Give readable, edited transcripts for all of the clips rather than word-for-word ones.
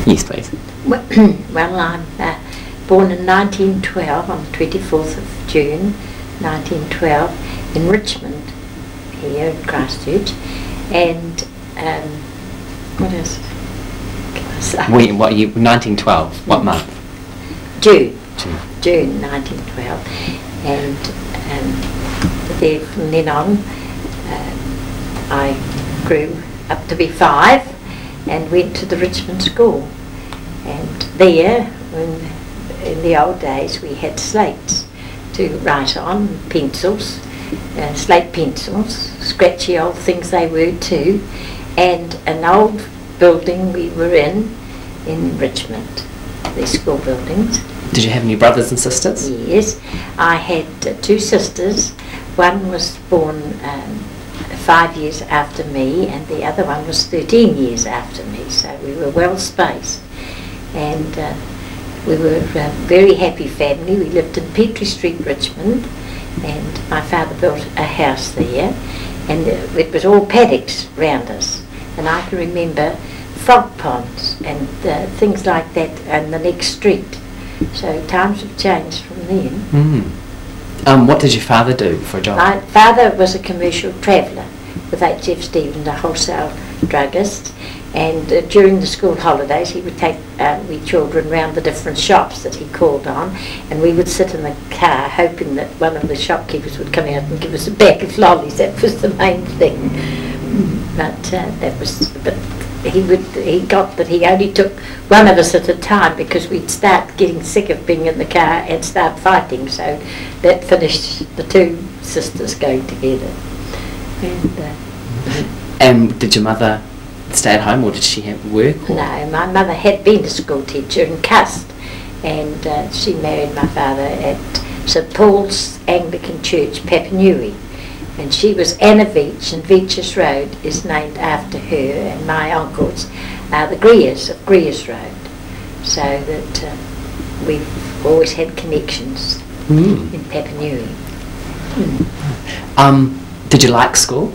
Yes, please. Well, I'm born in 1912, on the 24th of June 1912, in Richmond, here in Christchurch. And what else can I say? What year? 1912. What month? June 1912. And there, from then on, I grew up to be 5 and went to the Richmond school. And there, in the old days, we had slates to write on, pencils, slate pencils, scratchy old things they were too, and an old building we were in Richmond, the school buildings. Did you have any brothers and sisters? Yes, I had 2 sisters. One was born 5 years after me, and the other one was 13 years after me, so we were well spaced. And we were a very happy family. We lived in Petrie Street, Richmond, and my father built a house there, and it was all paddocks round us. And I can remember frog ponds and things like that in the next street. So times have changed from then. What did your father do for a job? My father was a commercial traveller with H.F. Stevens, a wholesale druggist, and during the school holidays he would take we children round the different shops that he called on, and we would sit in the car hoping that one of the shopkeepers would come out and give us a bag of lollies. That was the main thing. But he got that he only took one of us at a time, because we'd start getting sick of being in the car and start fighting, so that finished the 2 sisters going together. And did your mother stay at home, or did she have work? Or? No, my mother had been a school teacher in Cust, and she married my father at St Paul's Anglican Church, Papanui. And she was Anna Veitch, and Veitch's Road is named after her, and my uncles are the Greers of Greers Road, so that we've always had connections in Papanui. Did you like school?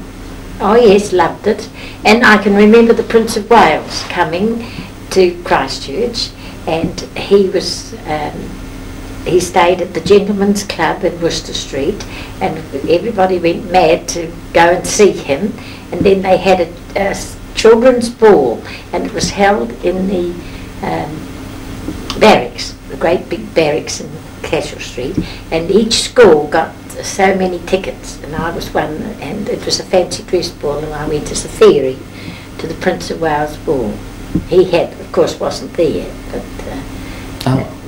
Oh yes, loved it. And I can remember the Prince of Wales coming to Christchurch, and he was he stayed at the Gentlemen's Club in Worcester Street, and everybody went mad to go and see him. And then they had a children's ball, and it was held in the barracks, the great big barracks in Cashel Street, and each school got so many tickets, and I was one, and it was a fancy dress ball, and I went as a fairy to the Prince of Wales ball. He had, of course, wasn't there, but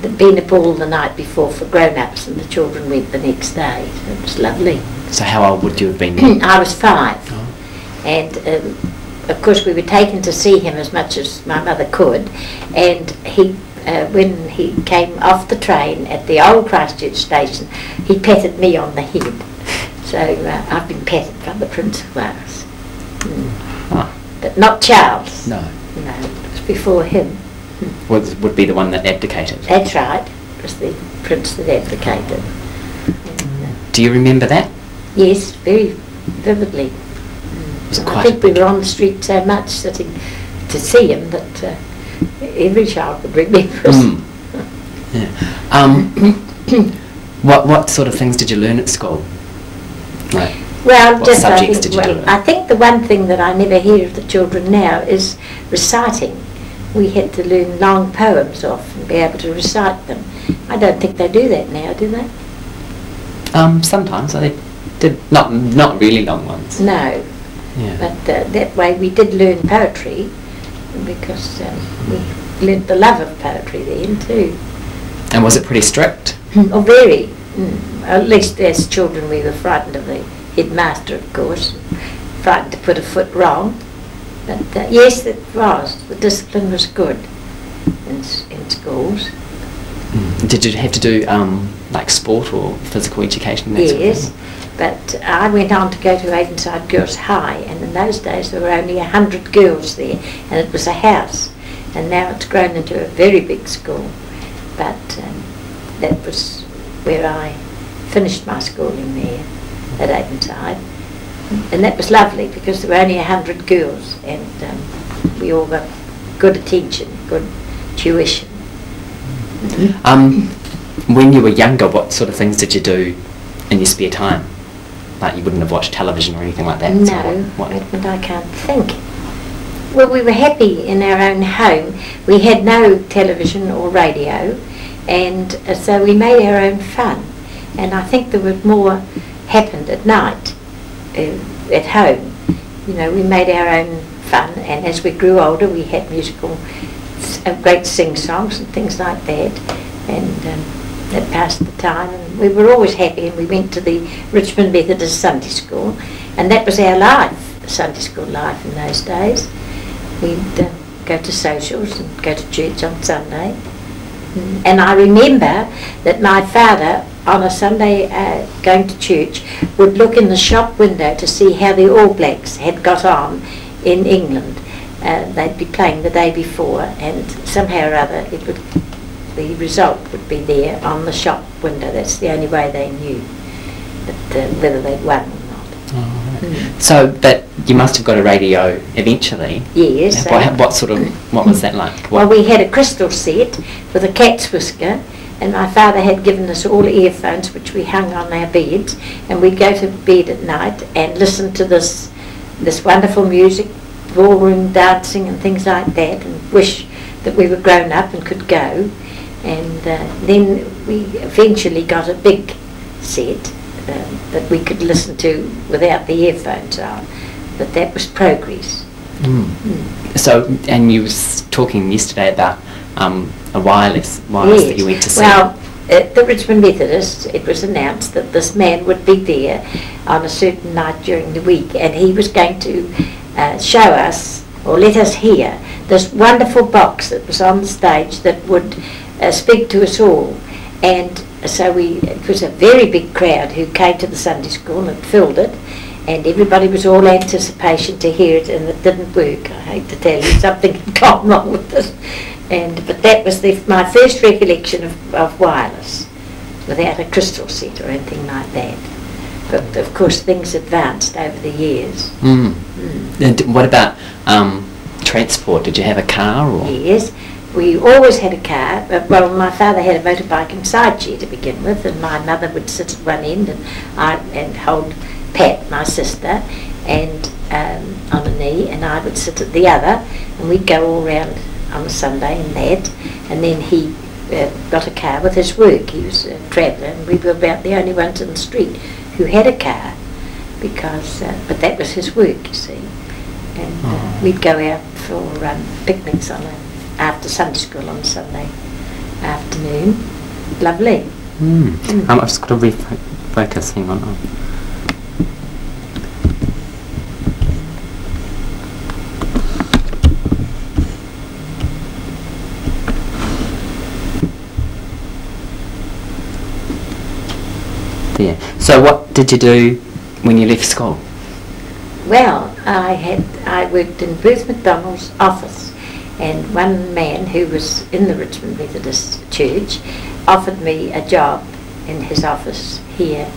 there'd been a ball the night before for grown-ups, and the children went the next day, so it was lovely. So how old would you have been then? I was 5, and of course we were taken to see him as much as my mother could, and he when he came off the train at the old Christchurch station, he patted me on the head. So I've been patted by the Prince of Wales. But not Charles. No. No, it was before him. Would be the one that abdicated? That's right. It was the prince that abdicated. Do you remember that? Yes, very vividly. I think we were on the street so much sitting to see him that every child would remember us. What sort of things did you learn at school? Like, well, what just subjects did you do? I think the one thing that I never hear of the children now is reciting. We had to learn long poems off and be able to recite them. I don't think they do that now, do they? Sometimes they did, not really long ones. No. Yeah. But that way we did learn poetry, because we learnt the love of poetry then too. And was it pretty strict? Oh, very. At least as children we were frightened of the headmaster, of course, frightened to put a foot wrong. But yes, it was. The discipline was good in schools. Did you have to do like sport or physical education? That Yes, sort of thing? but I went on to go to Avonside Girls High, and in those days there were only 100 girls there, and it was a house. And now it's grown into a very big school. But that was where I finished my schooling there, at Avonside. And that was lovely, because there were only 100 girls, and we all got good attention, good tuition. When you were younger, what sort of things did you do in your spare time? Like you wouldn't have watched television or anything like that? No, so what? I can't think. Well, we were happy in our own home. We had no television or radio, and so we made our own fun. And I think there was more happened at night at home. You know, we made our own fun, and as we grew older, we had musical, great sing-songs and things like that, and that passed the time. And we were always happy, and we went to the Richmond Methodist Sunday School, and that was our life, Sunday school life in those days. We'd go to socials and go to church on Sunday. And I remember that my father, on a Sunday going to church, would look in the shop window to see how the All Blacks had got on in England. They'd be playing the day before, and somehow or other the result would be there on the shop window. That's the only way they knew that, whether they'd won or not. Oh, right. So, but you must have got a radio eventually. Yes. What was that like? Well, we had a crystal set with a cat's whisker, and my father had given us all earphones which we hung on our beds, and we'd go to bed at night and listen to this wonderful music, ballroom dancing and things like that, and wish that we were grown up and could go. And then we eventually got a big set that we could listen to without the earphones on, but that was progress. So, and you was talking yesterday about a wireless Yes. that you went to see. Well, at the Richmond Methodist, it was announced that this man would be there on a certain night during the week, and he was going to show us, or let us hear, this wonderful box that was on the stage that would speak to us all. And so it was a very big crowd who came to the Sunday school and filled it, and everybody was all anticipation to hear it, and it didn't work. I hate to tell you, something had gone wrong with it. But that was my first recollection of wireless, without a crystal set or anything like that. But of course things advanced over the years. And what about transport? Did you have a car? Or? Yes, we always had a car. Well, my father had a motorbike and side chair to begin with, and my mother would sit at one end and hold Pat, my sister, and on a knee, and I would sit at the other, and we'd go all round on a Sunday in that. And then he got a car with his work. He was a traveller, and we were about the only ones in the street who had a car, because but that was his work, you see. And we'd go out for picnics after Sunday school on Sunday afternoon. Lovely. I've just got to refocus, hang on. There. So what did you do when you left school? Well, I worked in Booth McDonald's office, and one man who was in the Richmond Methodist Church offered me a job in his office here,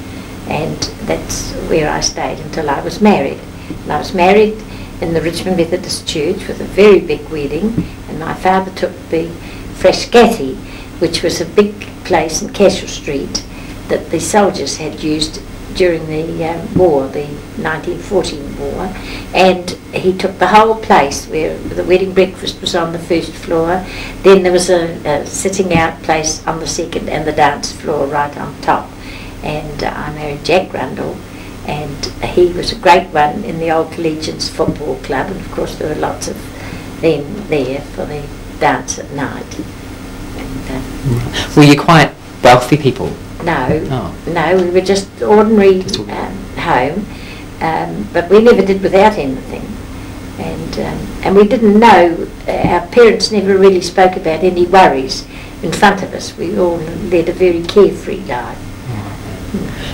and that's where I stayed until I was married. And I was married in the Richmond Methodist Church with a very big wedding, and my father took the Frascati, which was a big place in Castle Street that the soldiers had used during the war, the 1914 war, and he took the whole place where the wedding breakfast was on the first floor. Then there was a sitting out place on the second, and the dance floor right on top. And I married Jack Rundle, and he was a great one in the Old Collegians Football Club, and of course there were lots of them there for the dance at night. And, were you quite wealthy people? No, we were just ordinary home, but we never did without anything, and we didn't know. Our parents never really spoke about any worries in front of us. We all led a very carefree life.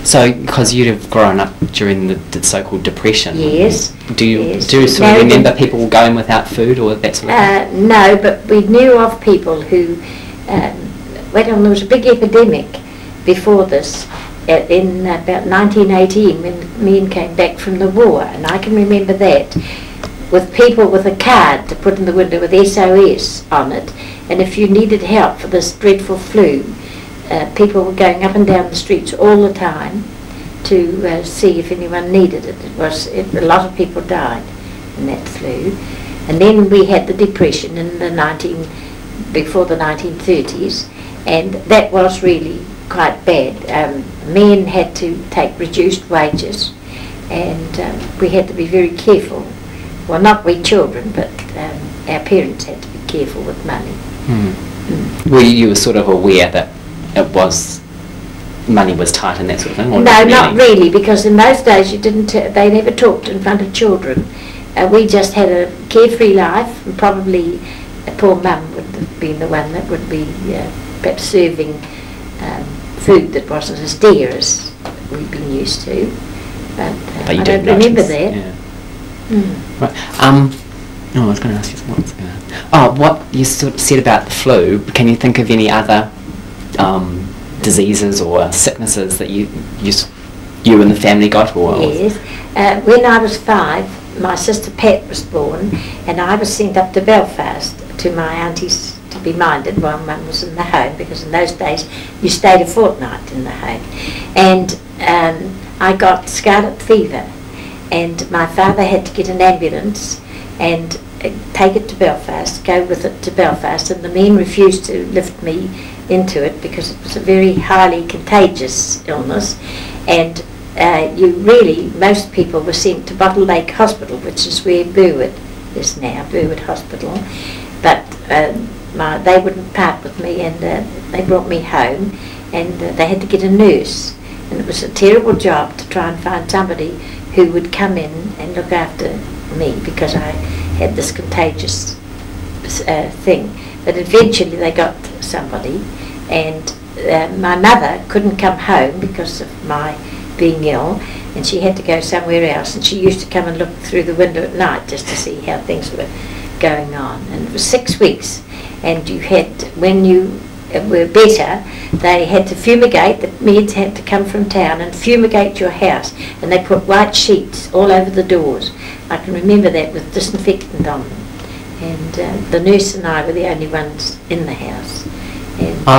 So, because you'd have grown up during the so-called depression. Yes. Do you sort of remember people going without food or that sort of thing? No, but we knew of people who. There was a big epidemic before this, in about 1918, when men came back from the war, and I can remember that, with people with a card to put in the window with SOS on it, and if you needed help for this dreadful flu, people were going up and down the streets all the time to see if anyone needed it. A lot of people died in that flu. And then we had the Depression in before the 1930s, and that was really quite bad. Men had to take reduced wages, and we had to be very careful. Well, not we children, but our parents had to be careful with money. Were you sort of aware that money was tight and that sort of thing? Or no, not really, because in those days they never talked in front of children. We just had a carefree life, and probably a poor mum would have been the one that would be perhaps serving food that wasn't as dear as we've been used to. But I don't remember that. Yeah. Right. I was going to ask you something. What you sort of said about the flu, can you think of any other diseases or sicknesses that you and the family got? Yes. When I was 5, my sister Pat was born, and I was sent up to Belfast to my auntie's to be minded while Mum was in the home, because in those days you stayed a fortnight in the home. And I got scarlet fever, and my father had to get an ambulance and take it to Belfast, go with it to Belfast, and the men refused to lift me into it because it was a very highly contagious illness, and most people were sent to Bottle Lake Hospital, which is where Burwood is now, Burwood Hospital, but they wouldn't part with me, and they brought me home, and they had to get a nurse, and it was a terrible job to try and find somebody who would come in and look after me, because I had this contagious thing. But eventually they got somebody, and my mother couldn't come home because of my being ill, and she had to go somewhere else, and she used to come and look through the window at night just to see how things were going on. And it was 6 weeks, and when you were better, they had to fumigate. The maids had to come from town and fumigate your house, and they put white sheets all over the doors. I can remember that, with disinfectant on them, and the nurse and I were the only ones in the house.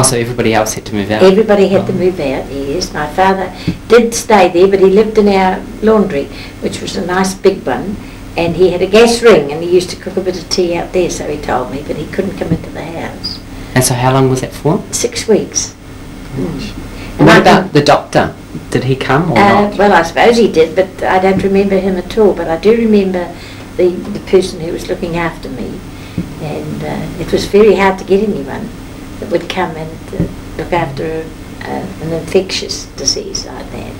So everybody else had to move out? Everybody had to move out, yes. My father did stay there, but he lived in our laundry, which was a nice big one, and he had a gas ring, and he used to cook a bit of tea out there, so he told me, but he couldn't come into the house. And so how long was that for? 6 weeks. And what about the doctor? Did he come or not? Well, I suppose he did, but I don't remember him at all. But I do remember the person who was looking after me, and it was very hard to get anyone that would come and look after an infectious disease like that.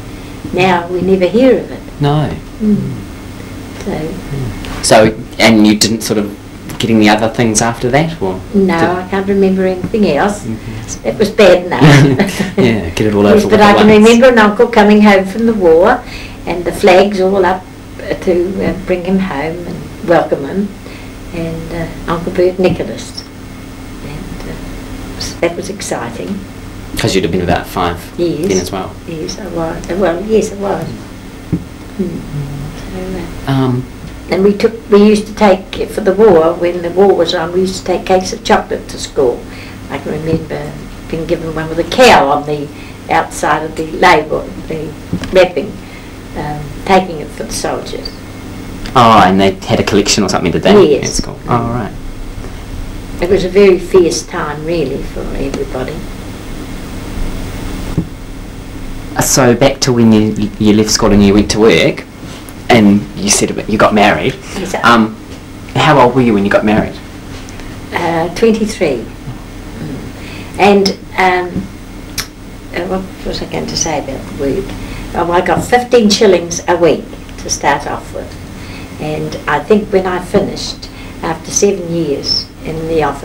Now we never hear of it. No. So, and you didn't sort of get any other things after that, or? No, I can't remember anything else. It was bad enough. Yeah, get it all over with. But I can remember an uncle coming home from the war, and the flags all up to bring him home and welcome him, and Uncle Bert Nicholas. And that was exciting. Because you'd have been about 5 then as well. Yes, I was. Well, yes, I was. And we used to take, for the war, when the war was on, we used to take cakes of chocolate to school. I can remember being given one with a cow on the outside of the label, the wrapping, taking it for the soldiers. Oh, and they had a collection or something, did they? Yes. At school. Oh, right. It was a very fierce time, really, for everybody. So back to when you left school and you went to work, and you said you got married. Yes, how old were you when you got married? 23. And what was I going to say about the work? Oh, I got 15 shillings a week to start off with. And I think when I finished, after 7 years in the office,